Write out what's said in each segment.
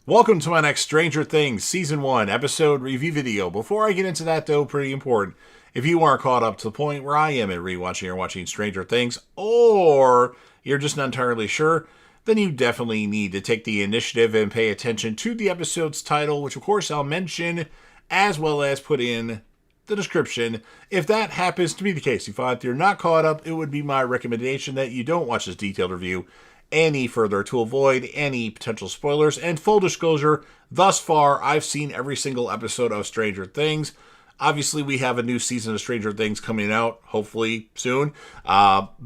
Welcome to my next Stranger Things Season 1 episode review video. Before I get into that, though, pretty important, if you aren't caught up to the point where I am in rewatching or watching Stranger Things, or you're just not entirely sure, then you definitely need to take the initiative and pay attention to the episode's title, which of course I'll mention, as well as put in the description. If that happens to be the case, if you're not caught up, it would be my recommendation that you don't watch this detailed review any further to avoid any potential spoilers. And full disclosure, thus far, I've seen every single episode of Stranger Things. Obviously, we have a new season of Stranger Things coming out, hopefully soon.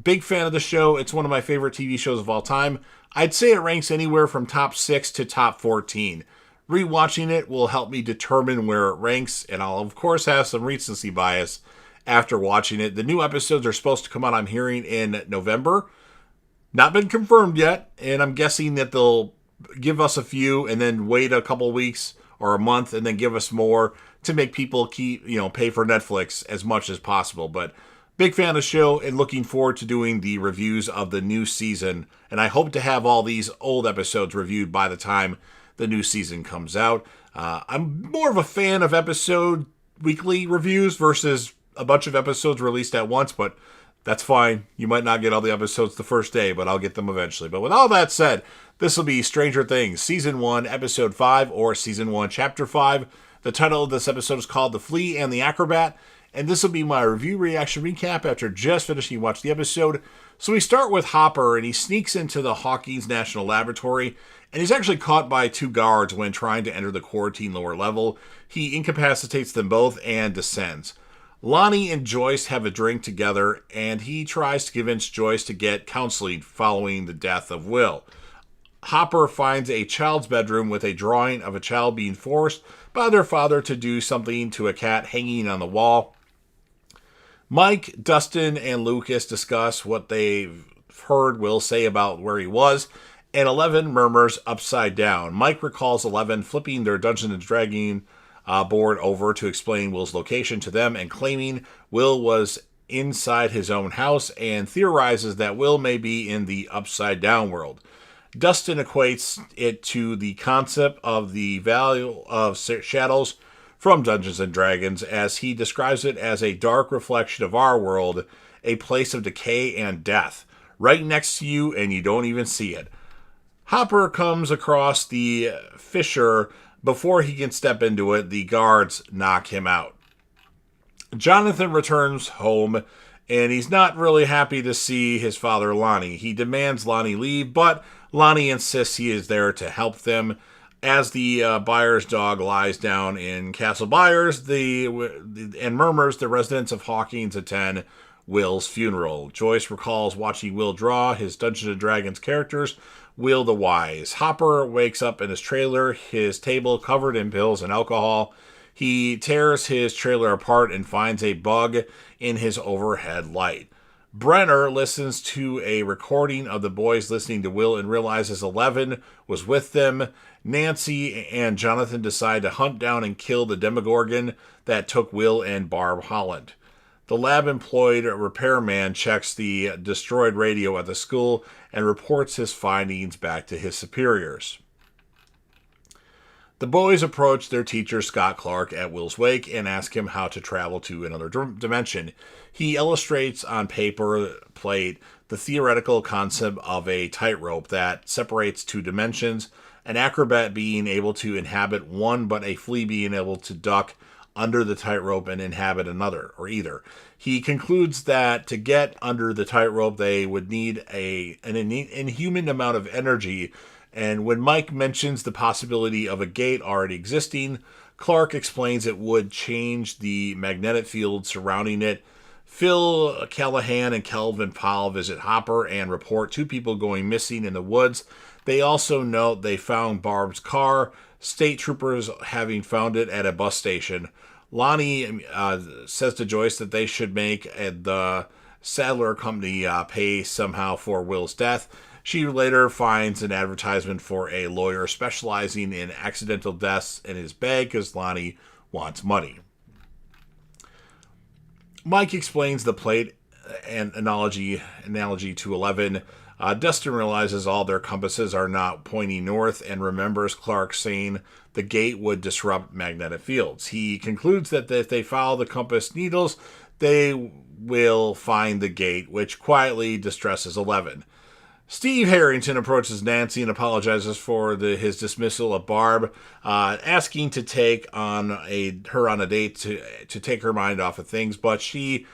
Big fan of the show. It's one of my favorite TV shows of all time. I'd say it ranks anywhere from top 6 to top 14. Rewatching it will help me determine where it ranks, and I'll, of course, have some recency bias after watching it. The new episodes are supposed to come out, I'm hearing, in November. Not been confirmed yet, and I'm guessing that they'll give us a few and then wait a couple weeks or a month and then give us more to make people pay for Netflix as much as possible. But big fan of the show and looking forward to doing the reviews of the new season. And I hope to have all these old episodes reviewed by the time the new season comes out. I'm more of a fan of episode weekly reviews versus a bunch of episodes released at once, but that's fine. You might not get all the episodes the first day, but I'll get them eventually. But with all that said, this will be Stranger Things Season 1, Episode 5, or Season 1, Chapter 5. The title of this episode is called The Flea and the Acrobat, and this will be my review reaction recap after just finishing watching the episode. So we start with Hopper, and he sneaks into the Hawkins National Laboratory, and he's actually caught by two guards when trying to enter the quarantine lower level. He incapacitates them both and descends. Lonnie and Joyce have a drink together, and he tries to convince Joyce to get counseling following the death of Will. Hopper finds a child's bedroom with a drawing of a child being forced by their father to do something to a cat hanging on the wall. Mike, Dustin, and Lucas discuss what they've heard Will say about where he was, and Eleven murmurs upside down. Mike recalls Eleven flipping their Dungeons & Dragons board over to explain Will's location to them and claiming Will was inside his own house and theorizes that Will may be in the upside down world. Dustin equates it to the concept of the value of shadows from Dungeons & Dragons, as he describes it as a dark reflection of our world, a place of decay and death, right next to you and you don't even see it. Hopper comes across the fissure. Before he can step into it, the guards knock him out. Jonathan returns home, and he's not really happy to see his father, Lonnie. He demands Lonnie leave, but Lonnie insists he is there to help them. As the Byers dog lies down in Castle Byers and murmurs, the residents of Hawkins attend Will's funeral. Joyce recalls watching Will draw his Dungeons & Dragons characters, Will the Wise. Hopper wakes up in his trailer, his table covered in pills and alcohol. He tears his trailer apart and finds a bug in his overhead light. Brenner listens to a recording of the boys listening to Will and realizes Eleven was with them. Nancy and Jonathan decide to hunt down and kill the Demogorgon that took Will and Barb Holland. The lab-employed repairman checks the destroyed radio at the school and reports his findings back to his superiors. The boys approach their teacher, Scott Clark, at Will's wake and ask him how to travel to another dimension. He illustrates on paper plate the theoretical concept of a tightrope that separates two dimensions, an acrobat being able to inhabit one, but a flea being able to duck under the tightrope and inhabit another, or either. He concludes that to get under the tightrope, they would need an inhuman amount of energy, and when Mike mentions the possibility of a gate already existing, Clark explains it would change the magnetic field surrounding it. Phil Callahan and Kelvin Powell visit Hopper and report two people going missing in the woods. They also note they found Barb's car, state troopers having found it at a bus station. Lonnie says to Joyce that they should make the Sadler Company pay somehow for Will's death. She later finds an advertisement for a lawyer specializing in accidental deaths in his bag because Lonnie wants money. Mike explains the plate and analogy to Eleven Dustin realizes all their compasses are not pointing north and remembers Clark saying the gate would disrupt magnetic fields. He concludes that if they follow the compass needles, they will find the gate, which quietly distresses 11. Steve Harrington approaches Nancy and apologizes for his dismissal of Barb, asking to take her on a date to take her mind off of things, but she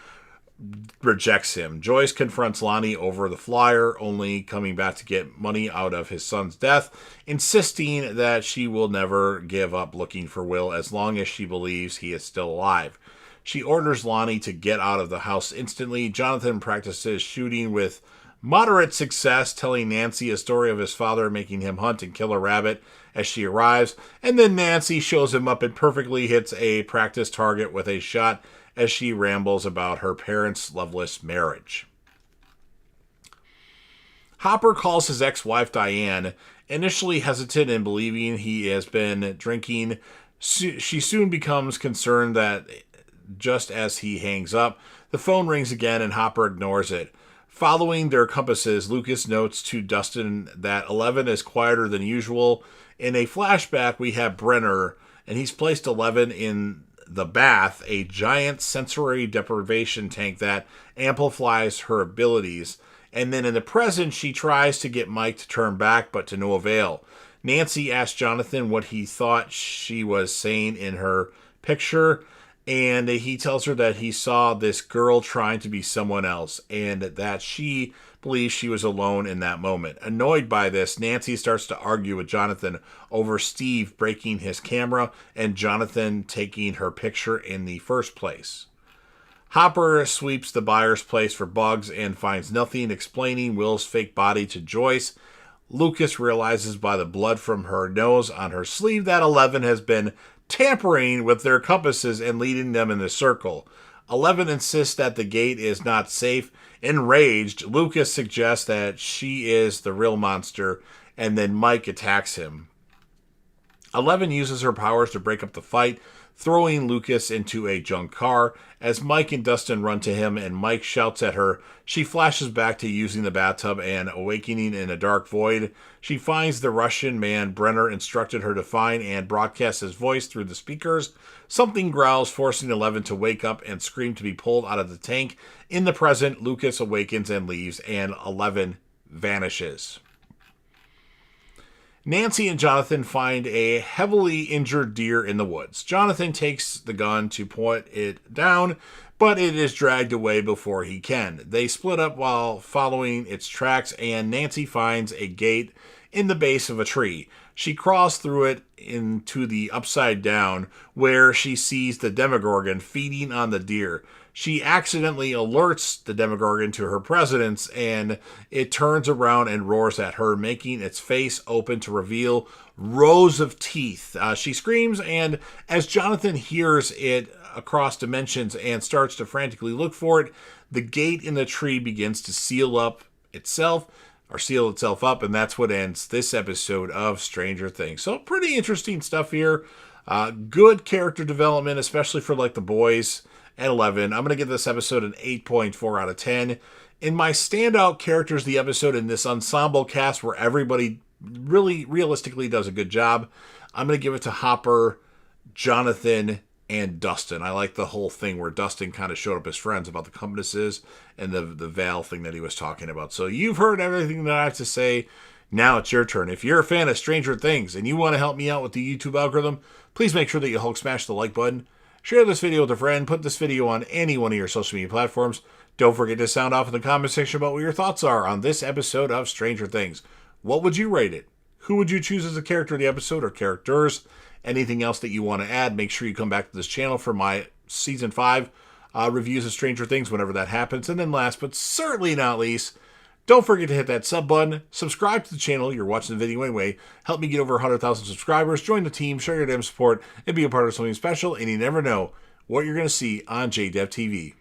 rejects him. Joyce confronts Lonnie over the flyer, only coming back to get money out of his son's death, insisting that she will never give up looking for Will as long as she believes he is still alive. She orders Lonnie to get out of the house instantly. Jonathan practices shooting with moderate success, telling Nancy a story of his father making him hunt and kill a rabbit as she arrives, and then Nancy shows him up and perfectly hits a practice target with a shot as she rambles about her parents' loveless marriage. Hopper calls his ex-wife Diane, initially hesitant in believing he has been drinking. She soon becomes concerned that just as he hangs up, the phone rings again and Hopper ignores it. Following their compasses, Lucas notes to Dustin that 11 is quieter than usual. In a flashback, we have Brenner, and he's placed 11 in the bath, a giant sensory deprivation tank that amplifies her abilities. And then in the present, she tries to get Mike to turn back, but to no avail. Nancy asks Jonathan what he thought she was saying in her picture, and he tells her that he saw this girl trying to be someone else, and that she believes she was alone in that moment. Annoyed by this, Nancy starts to argue with Jonathan over Steve breaking his camera and Jonathan taking her picture in the first place. Hopper sweeps the buyer's place for bugs and finds nothing, explaining Will's fake body to Joyce. Lucas realizes by the blood from her nose on her sleeve that 11 has been tampering with their compasses and leading them in a circle. 11 insists that the gate is not safe. Enraged, Lucas suggests that she is the real monster, and then Mike attacks him. 11 uses her powers to break up the fight, throwing Lucas into a junk car. As Mike and Dustin run to him and Mike shouts at her, she flashes back to using the bathtub and awakening in a dark void. She finds the Russian man Brenner instructed her to find and broadcasts his voice through the speakers. Something growls, forcing 11 to wake up and scream to be pulled out of the tank. In the present, Lucas awakens and leaves, and 11 vanishes. Nancy and Jonathan find a heavily injured deer in the woods. Jonathan takes the gun to point it down, but it is dragged away before he can. They split up while following its tracks, and Nancy finds a gate in the base of a tree. She crawls through it into the upside down, where she sees the Demogorgon feeding on the deer. She accidentally alerts the Demogorgon to her presence, and it turns around and roars at her, making its face open to reveal rows of teeth. She screams, and as Jonathan hears it across dimensions and starts to frantically look for it, the gate in the tree begins to seal itself up, and that's what ends this episode of Stranger Things. So pretty interesting stuff here. Good character development, especially for like the boys at 11. I'm going to give this episode an 8.4 out of 10. In my standout characters, the episode in this ensemble cast where everybody really realistically does a good job, I'm going to give it to Hopper, Jonathan, and Dustin. I like the whole thing where Dustin kind of showed up his friends about the compasses and the Val thing that he was talking about. So you've heard everything that I have to say. Now it's your turn. If you're a fan of Stranger Things and you want to help me out with the YouTube algorithm, please make sure that you Hulk smash the like button. Share this video with a friend. Put this video on any one of your social media platforms. Don't forget to sound off in the comment section about what your thoughts are on this episode of Stranger Things. What would you rate it? Who would you choose as a character of the episode or characters? Anything else that you want to add, make sure you come back to this channel for my Season 5 reviews of Stranger Things whenever that happens. And then last but certainly not least, don't forget to hit that sub button, subscribe to the channel. You're watching the video anyway. Help me get over 100,000 subscribers. Join the team, show your damn support, and be a part of something special. And you never know what you're going to see on JDev TV.